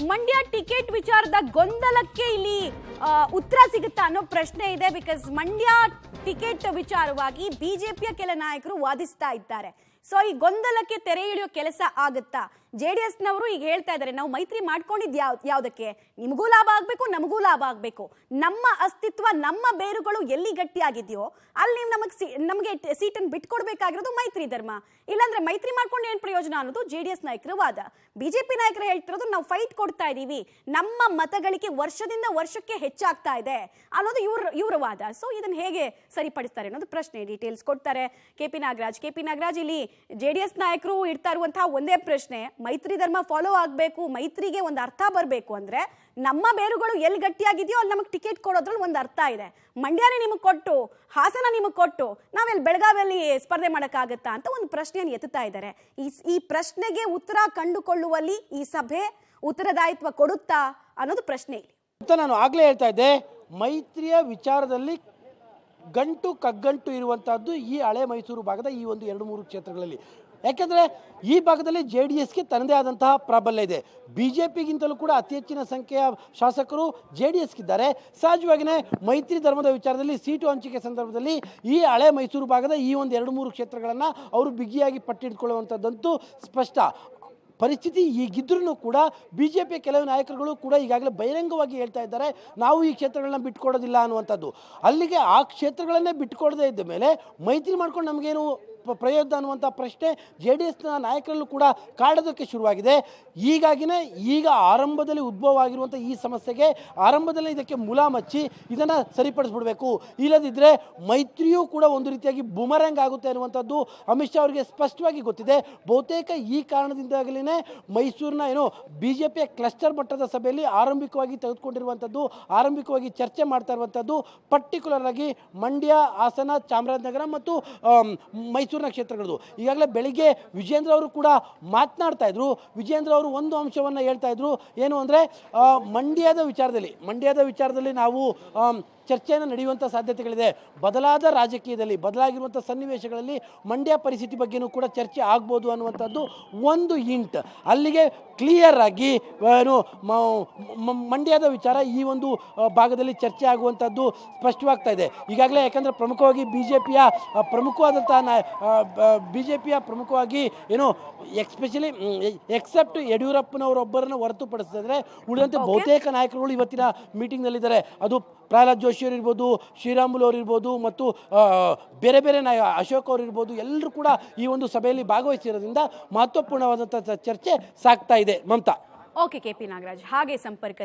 Mandya ticket ವಿಚಾರದ ಗೊಂದಲಕ್ಕೆ ಇಲ್ಲಿ ಉತ್ತರ ಸಿಗುತ್ತಾ ಅನ್ನೋ ಪ್ರಶ್ನೆ ಇದೆ. ಬಿಕಾಸ್ ಮಂಡ್ಯ ಟಿಕೆಟ್ ವಿಚಾರವಾಗಿ ಬಿಜೆಪಿಯ ಕೆಲ ನಾಯಕರು ವಾದಿಸ್ತಾ ಇದ್ದಾರೆ. ಸೊ ಈ ಗೊಂದಲಕ್ಕೆ ತೆರೆ ಎಳೆಯೋ ಕೆಲಸ ಆಗುತ್ತಾ? ಜೆಡಿಎಸ್ ನವರು ಈಗ ಹೇಳ್ತಾ ಇದ್ದಾರೆ, ನಾವು ಮೈತ್ರಿ ಮಾಡ್ಕೊಂಡಿದ್ದು ಯಾವ್ದಕ್ಕೆ? ನಿಮಗೂ ಲಾಭ ಆಗ್ಬೇಕು, ನಮಗೂ ಲಾಭ ಆಗ್ಬೇಕು. ನಮ್ಮ ಅಸ್ತಿತ್ವ, ನಮ್ಮ ಬೇರುಗಳು ಎಲ್ಲಿ ಗಟ್ಟಿಯಾಗಿದೆಯೋ ಅಲ್ಲಿ ನಮಗೆ ಸೀಟನ್ನು ಬಿಟ್ಕೊಡ್ಬೇಕಾಗಿರೋದು ಮೈತ್ರಿ ಧರ್ಮ. ಇಲ್ಲಾಂದ್ರೆ ಮೈತ್ರಿ ಮಾಡ್ಕೊಂಡು ಏನ್ ಪ್ರಯೋಜನ ಅನ್ನೋದು ಜೆಡಿಎಸ್ ನಾಯಕರ ವಾದ. ಬಿಜೆಪಿ ನಾಯಕರು ಹೇಳ್ತಿರೋದು, ನಾವು ಫೈಟ್ ಕೊಡ್ತಾ ಇದೀವಿ, ನಮ್ಮ ಮತಗಳಿಕೆ ವರ್ಷದಿಂದ ವರ್ಷಕ್ಕೆ ಹೆಚ್ಚಾಗ್ತಾ ಇದೆ ಅನ್ನೋದು ಇವರ ವಾದ. ಸೊ ಇದನ್ನ ಹೇಗೆ ಸರಿಪಡಿಸ್ತಾರೆ ಅನ್ನೋದು ಪ್ರಶ್ನೆ. ಡೀಟೇಲ್ಸ್ ಕೊಡ್ತಾರೆ ಕೆಪಿ ನಾಗರಾಜ್. ಇಲ್ಲಿ ಜೆಡಿಎಸ್ ನಾಯಕರು ಇಡ್ತಾ ಇರುವಂತಹ ಒಂದೇ ಪ್ರಶ್ನೆ, ಮೈತ್ರಿ ಧರ್ಮ ಫಾಲೋ ಆಗ್ಬೇಕು, ಮೈತ್ರಿಗೆ ಒಂದು ಅರ್ಥ ಬರಬೇಕು ಅಂದ್ರೆ ನಮ್ಮ ಬೇರುಗಳು ಎಲ್ಲಿ ಗಟ್ಟಿಯಾಗಿದೆಯೋ ಅಲ್ಲಿ ನಮಗೆ ಟಿಕೆಟ್ ಕೊಡೋದ್ರಲ್ಲಿ ಒಂದು ಅರ್ಥ ಇದೆ. ಮಂಡ್ಯನೇ ನಿಮಗೆ ಕೊಟ್ಟು, ಹಾಸನ ನಿಮಗೆ ಕೊಟ್ಟು ನಾವೆಲ್ಲಿ ಬೆಳಗಾವಿಯಲ್ಲಿ ಸ್ಪರ್ಧೆ ಮಾಡೋಕ್ಕಾಗತ್ತಾ ಅಂತ ಒಂದು ಪ್ರಶ್ನೆಯನ್ನು ಎತ್ತುತ್ತಾ ಇದ್ದಾರೆ. ಈ ಪ್ರಶ್ನೆಗೆ ಉತ್ತರ ಕಂಡುಕೊಳ್ಳುವಲ್ಲಿ ಈ ಸಭೆ ಉತ್ತರದಾಯಿತ್ವ ಕೊಡುತ್ತಾ ಅನ್ನೋದು ಪ್ರಶ್ನೆ ಇಲ್ಲಿ. ನಾನು ಆಗ್ಲೇ ಹೇಳ್ತಾ ಇದ್ದೆ, ಮೈತ್ರಿಯ ವಿಚಾರದಲ್ಲಿ ಗಂಟು ಕಗ್ಗಂಟು ಇರುವಂತಹದ್ದು ಈ ಹಳೆ ಮೈಸೂರು ಭಾಗದ ಈ ಒಂದು 2-3 ಕ್ಷೇತ್ರಗಳಲ್ಲಿ. ಯಾಕೆಂದರೆ ಈ ಭಾಗದಲ್ಲಿ JDSಗೆ ತನ್ನದೇ ಆದಂತಹ ಪ್ರಾಬಲ್ಯ ಇದೆ. BJPಗಿಂತಲೂ ಕೂಡ ಅತಿ ಹೆಚ್ಚಿನ ಸಂಖ್ಯೆಯ ಶಾಸಕರು JDSಗಿದ್ದಾರೆ. ಸಹಜವಾಗಿಯೇ ಮೈತ್ರಿ ಧರ್ಮದ ವಿಚಾರದಲ್ಲಿ ಸೀಟು ಹಂಚಿಕೆ ಸಂದರ್ಭದಲ್ಲಿ ಈ ಹಳೆ ಮೈಸೂರು ಭಾಗದ ಈ ಒಂದು 2-3 ಕ್ಷೇತ್ರಗಳನ್ನು ಅವರು ಬಿಗಿಯಾಗಿ ಪಟ್ಟಿಟ್ಕೊಳ್ಳುವಂಥದ್ದಂತೂ ಸ್ಪಷ್ಟ. ಪರಿಸ್ಥಿತಿ ಈಗಿದ್ರೂ ಕೂಡ BJP ಕೆಲವು ನಾಯಕರುಗಳು ಕೂಡ ಈಗಾಗಲೇ ಬಹಿರಂಗವಾಗಿ ಹೇಳ್ತಾ ಇದ್ದಾರೆ, ನಾವು ಈ ಕ್ಷೇತ್ರಗಳನ್ನ ಬಿಟ್ಕೊಡೋದಿಲ್ಲ ಅನ್ನುವಂಥದ್ದು. ಅಲ್ಲಿಗೆ ಆ ಕ್ಷೇತ್ರಗಳನ್ನೇ ಬಿಟ್ಕೊಡದೇ ಇದ್ದ ಮೇಲೆ ಮೈತ್ರಿ ಮಾಡ್ಕೊಂಡು ನಮಗೇನು ಪ್ರಯೋಜನ ಅನ್ನುವಂಥ ಪ್ರಶ್ನೆ JDSನ ನಾಯಕರಲ್ಲೂ ಕೂಡ ಕಾಡೋದಕ್ಕೆ ಶುರುವಾಗಿದೆ. ಹೀಗಾಗಿನೇ ಈಗ ಆರಂಭದಲ್ಲಿ ಉದ್ಭವ ಆಗಿರುವಂಥ ಈ ಸಮಸ್ಯೆಗೆ ಆರಂಭದಲ್ಲೇ ಇದಕ್ಕೆ ಮುಲಾಮಚ್ಚಿ ಇದನ್ನು ಸರಿಪಡಿಸ್ಬಿಡ್ಬೇಕು. ಇಲ್ಲದಿದ್ದರೆ ಮೈತ್ರಿಯೂ ಕೂಡ ಒಂದು ರೀತಿಯಾಗಿ ಬುಮರಂಗ್ ಆಗುತ್ತೆ ಅನ್ನುವಂಥದ್ದು ಅಮಿತ್ ಶಾ ಅವರಿಗೆ ಸ್ಪಷ್ಟವಾಗಿ ಗೊತ್ತಿದೆ. ಬಹುತೇಕ ಈ ಕಾರಣದಿಂದಾಗಲೇ ಮೈಸೂರಿನ BJPಯ ಕ್ಲಸ್ಟರ್ ಮಟ್ಟದ ಸಭೆಯಲ್ಲಿ ಆರಂಭಿಕವಾಗಿ ತೆಗೆದುಕೊಂಡಿರುವಂಥದ್ದು, ಆರಂಭಿಕವಾಗಿ ಚರ್ಚೆ ಮಾಡ್ತಾ ಇರುವಂಥದ್ದು ಪರ್ಟಿಕ್ಯುಲರ್ ಆಗಿ ಮಂಡ್ಯ, ಹಾಸನ, ಚಾಮರಾಜನಗರ ಮತ್ತು ಮೈಸೂರಿನ ಕ್ಷೇತ್ರಗಳದು. ಈಗಾಗಲೇ ಬೆಳಿಗ್ಗೆ ವಿಜೇಂದ್ರ ಅವರು ಕೂಡ ಮಾತನಾಡ್ತಾ ಇದ್ರು. ವಿಜೇಂದ್ರ ಅವರು ಒಂದು ಅಂಶವನ್ನು ಹೇಳ್ತಾ ಇದ್ರು, ಏನು ಅಂದರೆ ಮಂಡ್ಯದ ವಿಚಾರದಲ್ಲಿ ನಾವು ಚರ್ಚೆಯನ್ನು ನಡೆಯುವಂಥ ಸಾಧ್ಯತೆಗಳಿದೆ. ಬದಲಾದ ರಾಜಕೀಯದಲ್ಲಿ, ಬದಲಾಗಿರುವಂಥ ಸನ್ನಿವೇಶಗಳಲ್ಲಿ ಮಂಡ್ಯ ಪರಿಸ್ಥಿತಿ ಬಗ್ಗೆಯೂ ಕೂಡ ಚರ್ಚೆ ಆಗ್ಬೋದು ಅನ್ನುವಂಥದ್ದು ಒಂದು ಹಿಂಟ್. ಅಲ್ಲಿಗೆ ಕ್ಲಿಯರ್ ಆಗಿ ಮಂಡ್ಯದ ವಿಚಾರ ಈ ಒಂದು ಭಾಗದಲ್ಲಿ ಚರ್ಚೆ ಆಗುವಂಥದ್ದು ಸ್ಪಷ್ಟವಾಗ್ತಾ ಇದೆ ಈಗಾಗಲೇ. ಯಾಕಂದರೆ ಪ್ರಮುಖವಾಗಿ BJPಯ ಪ್ರಮುಖವಾಗಿ ಎಕ್ಸ್ಪೆಷಲಿ ಎಕ್ಸೆಪ್ಟ್ ಯಡಿಯೂರಪ್ಪನವರೊಬ್ಬರನ್ನು ಹೊರತುಪಡಿಸಿದ್ರೆ ಉಳಿದಂತೆ ಬಹುತೇಕ ನಾಯಕರುಗಳು ಇವತ್ತಿನ ಮೀಟಿಂಗ್ನಲ್ಲಿದ್ದಾರೆ. ಅದು ಪ್ರಹ್ಲಾದ್ ಜೋಶಿ ಅವರು ಇರ್ಬೋದು, ಶ್ರೀರಾಮುಲು ಅವರು ಇರ್ಬೋದು, ಮತ್ತು ಬೇರೆ ಬೇರೆ ಅಶೋಕ್ ಅವರು ಇರ್ಬೋದು, ಎಲ್ಲರೂ ಕೂಡ ಈ ಒಂದು ಸಭೆಯಲ್ಲಿ ಭಾಗವಹಿಸಿರೋದ್ರಿಂದ ಮಹತ್ವಪೂರ್ಣವಾದಂಥ ಚರ್ಚೆ ಸಾಗ್ತಾ ಇದೆ. ಮಮತಾ. ಓಕೆ ಕೆಪಿ ನಾಗರಾಜ್, ಹಾಗೆ ಸಂಪರ್ಕ